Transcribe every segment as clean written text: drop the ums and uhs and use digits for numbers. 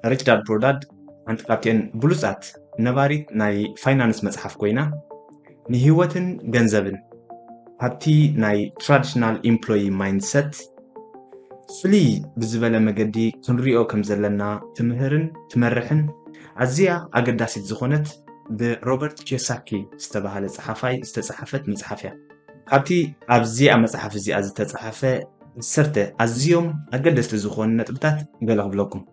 Rich Dad Poor Dad أنت كابتن بلوزات نباري ناي فاينانس مصحف كوينا نهيوتن جنزبن هابتي ناي traditional employee mindset فلي بزبالة مجدي كنريو كمزلنا تمرحن عزيا أقداسي زخونت بروبرت كيوساكي استباها لصحافي استصحفت مصحفيا هابتي أبزيا مصحف زي أز تصحفة سرته أزيوم أقدست زخون نتبتات قالوا بلوكم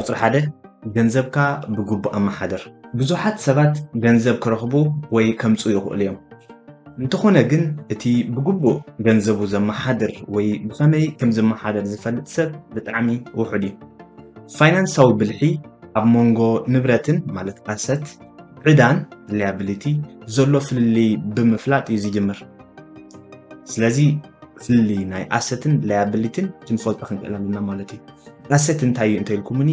ቁጥር 1 ገንዘብካ ብግቡእ ኣመሓድር ብዙሓት ሰባት ገንዘብ ክረኽቡ ወይ ከምፁ ይኽእሉ እዮም እንተኾነ ግን እቲ ብግቡእ ገንዘቡ ዘመሓድር ወይ ብኸመይ ከም ዘመሓድር ዝፈልጥ ሰብ ብጣዕሚ ውሑድ እዩ ፋይናንሳዊ ብልሒ ኣብ መንጎ ንብረትን ማለት ኣሰት ዕዳን ሊያቢሊቲ ዘሎ ፍልሊ ብምፍላጥ እዩ ዝጅምር ስለዚ ፍልሊ ናይ ኣሰትን ሊያቢሊቲን ክንፈልጦ ክንክእል ኣለና ማለት እዩ ኣሰት እንታይ እዩ እንተኢልኩምኒ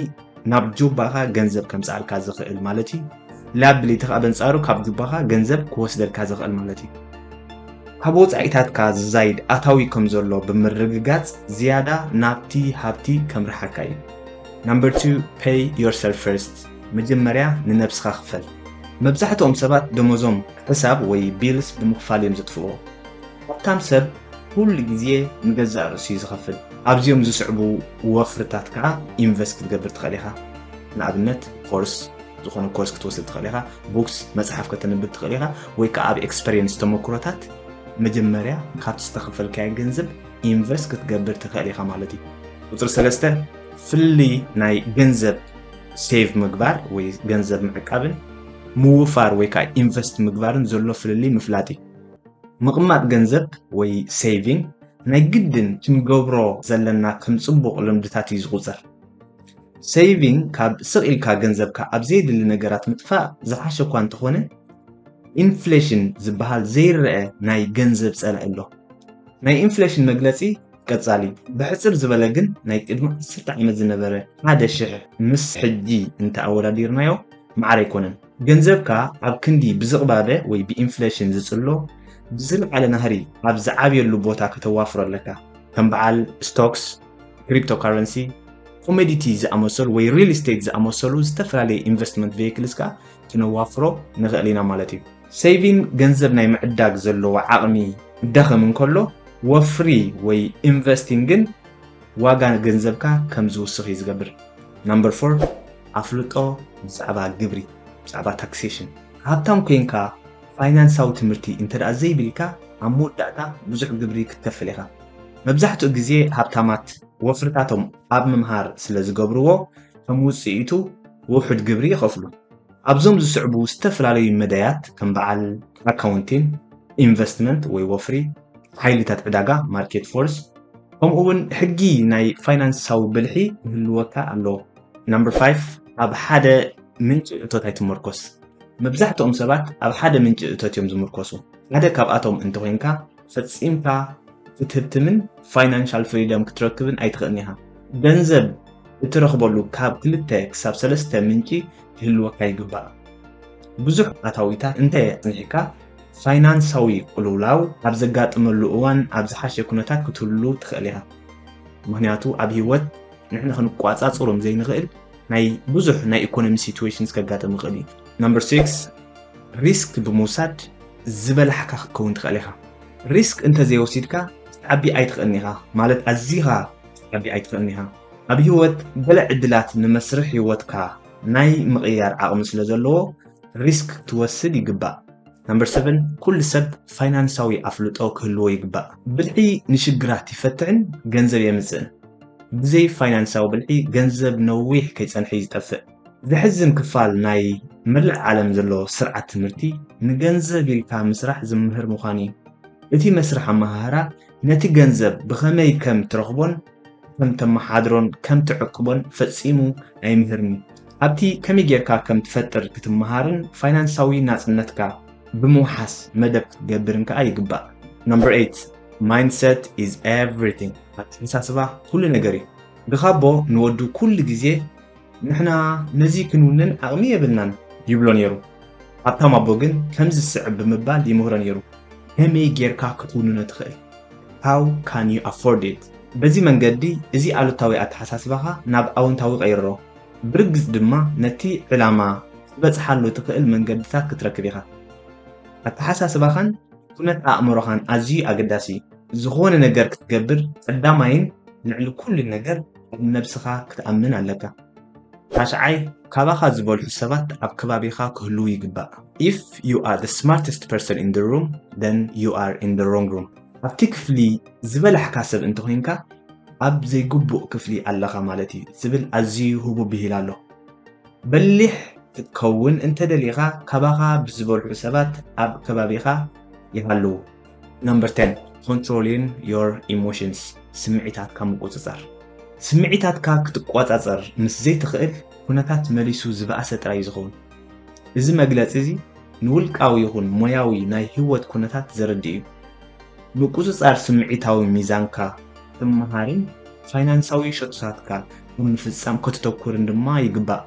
ናብ ጁባኻ ገንዘብ ከምፃልካ ዝኽእል ማለት እዩ ሊያቢሊቲ ከዓ በንፃሩ ካብ ጁባኻ ገንዘብ ክወስደልካ ዝኽእል ማለት እዩ ካብ ወፃኢታትካ ዝዛይድ ኣታዊ ከም ዘሎ ብምርግጋፅ ዝያዳ ናብቲ ሃብቲ ከምርሓካ እዩ Number 2 pay yourself first መጀመርያ ንነብስኻ ክፈል መብዛሕትኦም ሰባት ደሞዞም ሕሳብ ወይ ቢልስ ብምኽፋል እዮም ዝጥፍእዎ ሃብታም ሰብ ኩሉ ግዜ ንገዛእ ርእሱ እዩ ዝኸፍል ኣብዚኦም ዝስዕቡ ወፍርታት ከዓ ኢንቨስት ክትገብር ትኽእል ኢኻ ንኣብነት ኮርስ ዝኾነ ኮርስ ክትወስድ ትኽእል ኢኻ ቡክስ መፅሓፍ ከተንብብ ትኽእል ኢኻ ወይ ከዓ ኣብ ኤክስፐሪየንስ ተመክሮታት መጀመርያ ካብቲ ዝተኸፈልካዮ ገንዘብ ኢንቨስት ክትገብር ትኽእል ኢኻ ማለት እዩ ቁፅሪ 3 ፍልሊ ናይ ገንዘብ ሴቭ ምግባር ወይ ገንዘብ ምዕቃብን ምውፋር ወይ ከዓ ኢንቨስት ምግባርን ዘሎ ፍልሊ ምፍላጥ እዩ ምቕማጥ ገንዘብ ወይ ሴቪንግ ናይ ግድን ክንገብሮ ዘለና ከም ጽቡቕ ልምድታት እዩ ዝቑፀር ሴቪንግ ካብ ስቕኢልካ ገንዘብካ ኣብ ዘይድሊ ነገራት ምጥፋእ ዝሓሸ እኳ እንተኾነ ኢንፍሌሽን ዝበሃል ዘይርአ ናይ ገንዘብ ፀልዒ ኣሎ ናይ ኢንፍሌሽን መግለፂ ቀጻሊ ብሕፅር ዝበለ ግን ናይ ቅድሚ 10 ዓመት ዝነበረ 1000 ምስ ሕጂ እንተኣወዳዲርናዮ ማዕረ ኣይኮነን ገንዘብካ ኣብ ክንዲ ብዝቕባበ ወይ ብኢንፍሌሽን ዝፅሎ ብዝለዓለ ናህሪ ኣብ ዝዓብየሉ ቦታ ከተዋፍሮ ኣለካ ከም በዓል ስቶክስ ክሪፕቶካረንሲ ኮሞዲቲ ዝኣመሰሉ ወይ ሪል ስቴት ዝኣመሰሉ ዝተፈላለዩ ኢንቨስትመንት ቬሂክልስ ከዓ ክነዋፍሮ ንኽእል ኢና ማለት እዩ ሴቪንግ ገንዘብ ናይ ምዕዳግ ዘለዎ ዓቕሚ ደኸም እንከሎ ወፍሪ ወይ ኢንቨስቲንግን ዋጋ ገንዘብካ ከም ዝውስኽ እዩ ዝገብር ነምበር 4 ኣፍልጦ ብዛዕባ ግብሪ ብዛዕባ ታክሴሽን ሃብታም ኮይንካ ፋይናንሳዊ ትምህርቲ እንተደኣ ዘይብልካ ኣብ መወዳእታ ብዙሕ ግብሪ ክትከፍል ኢኻ መብዛሕትኡ ግዜ ሃብታማት ወፍርታቶም ኣብ ምምሃር ስለ ዝገብርዎ ከም ውፅኢቱ ውሑድ ግብሪ ይኸፍሉ ኣብዞም ዝስዕቡ ዝተፈላለዩ መዳያት ከም በዓል ኣካውንቲንግ ኢንቨስትመንት ወይ ወፍሪ ሓይልታት ዕዳጋ ማርኬት ፎርስ ከምኡውን ሕጊ ናይ ፋይናንሳዊ ብልሒ ክህልወካ ኣለዎ ነምበር 5 ኣብ ሓደ ምንጭ እቶት ኣይትመርኮስ መብዛሕትኦም ሰባት ኣብ ሓደ ምንጭ እቶት እዮም ዝምርኮሱ ሓደ ካብኣቶም እንተኮይንካ ፈፂምካ ክትህትምን ፋይናንሻል ፍሪደም ክትረክብን ኣይትኽእልን ኢኻ ገንዘብ እትረኽበሉ ካብ 2 ክሳብ 3 ምንጪ ክህልወካ ይግባእ ብዙሕ ኣታዊታት እንተይ ፅኒሕካ ፋይናንሳዊ ቁልውላው ኣብ ዘጋጥመሉ እዋን ኣብ ዝሓሸ ኩነታት ክትህሉ ትኽእል ኢኻ ምክንያቱ ኣብ ሂወት ንሕና ክንቋፃፅሮም ዘይንኽእል ናይ ብዙሕ ናይ ኢኮኖሚ ሲቹዌሽንስ ከጋጥም ይኽእል እዩ ነምበር 6 ሪስክ ብምውሳድ ዝበላሕካ ክትከውን ትኽእል ኢኻ ሪስክ እንተዘይወሲድካ ዓቢ ኣይትኽእልን ኢኻ ማለት ኣዝኻ ዓቢ ኣይትኽእልን ኢኻ ኣብ ሂወት ገለ ዕድላት ንመስርሕ ሂወትካ ናይ ምቕያር ዓቕሚ ስለ ዘለዎ ሪስክ ትወስድ ይግባእ ነምበር 7 ኩሉ ሰብ ፋይናንሳዊ ኣፍልጦ ክህልዎ ይግባእ ብልሒ ንሽግራት ይፈትዕን ገንዘብ የምፅእን ብዘይ ፋይናንሳዊ ብልሒ ገንዘብ ነዊሕ ከይፀንሐ ዝጠፍእ ዝሕዝን ክፋል ናይ መላእ ዓለም ዘሎ ስርዓት ትምህርቲ ንገንዘብ ኢልካ ምስራሕ ዝምህር ምዃኑ እዩ እቲ መስርሕ ኣመሃራ ነቲ ገንዘብ ብኸመይ ከም ትረኽቦን ከም ተመሓድሮን ከም ትዕቅቦን ፈፂሙ ኣይምህርኒ ኣብቲ ከመይ ጌርካ ከም ትፈጥር ክትመሃርን ፋይናንሳዊ ናፅነትካ ብምውሓስ መደብ ክትገብርን ከዓ ይግባእ ነምበር 8 mindset is everything ኣተሓሳስባ ኩሉ ነገር እዩ ብኻቦ ንወዱ ኩሉ ግዜ ንሕና ነዚ ክንውንን ዓቕሚ የብልናን ይብሎ ነይሩ ሃብታም ኣቦ ግን ከምዚ ዝስዕብ ብምባል ይምህሮ ነይሩ كمي جيركا كتونو نتخيل how can you afford it بزي من قدي إزي قالو تاوي أتحساس بها ناب أون تاوي غيره برقز دما نتي علامة بس حلو تخيل من قد ثاك تركبيها أتحساس بخان كنت أأمرخان أزي أقداسي زخون نجار كتقبر قدامين نعلو كل النجار بنفسها كتأمن عليك عشعي كاباخا زبول حسابات أبكبابيخا كهلو يقبأ If you are the smartest person in the room then you are in the wrong room أبتي كفلي زبل حكاسب انتو هينكا أب زي قبو كفلي ألغا مالتي زبل أزي هبو بهلالو بلح تتكون انت دليغا كاباخا بزبول حسابات أب كبابيخا يهالو Number 10 Controlling your emotions سمعيتات كمقوصصار سمعيتاتك ክትቆጻጸር ምስ ዘይትኽእል ኩነታት መሊሱ ዝበኣሰ ጥራይ ዝኸውን እዚ መግለፂ እዚ ንውልቃዊ ይኹን ሞያዊ ናይ ህይወት ኩነታት ዘረድእ እዩ ምቁፅጻር ስምዒታዊ ሚዛንካ ትመሃርን ፋይናንሳዊ ሸጡሳትካ ንምፍጻም ክትተኩርን ድማ ይግባእ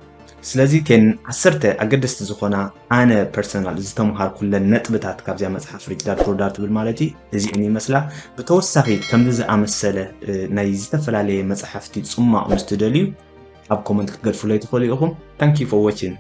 ስለዚ ከን 10 ኣገደስቲ ዝኾና ኣነ ፐርሰናል ዝተምሃር ኩለን ነጥብታት ካብዚያ መጽሓፍ ሪች ዳድ ፑር ዳድ ትብል ማለት እዚአን ይመስላ ብተወሳኺ ከምዚ ዝኣመሰለ ናይ ዝተፈላለየ መጽሓፍቲ ጽማቕ ምስ ትደልዩ ኣብ ኮመንት ክትገድፉለይ ትኽእሉ ኢኹም ታንክ ዩ ፎር ዋቺንግ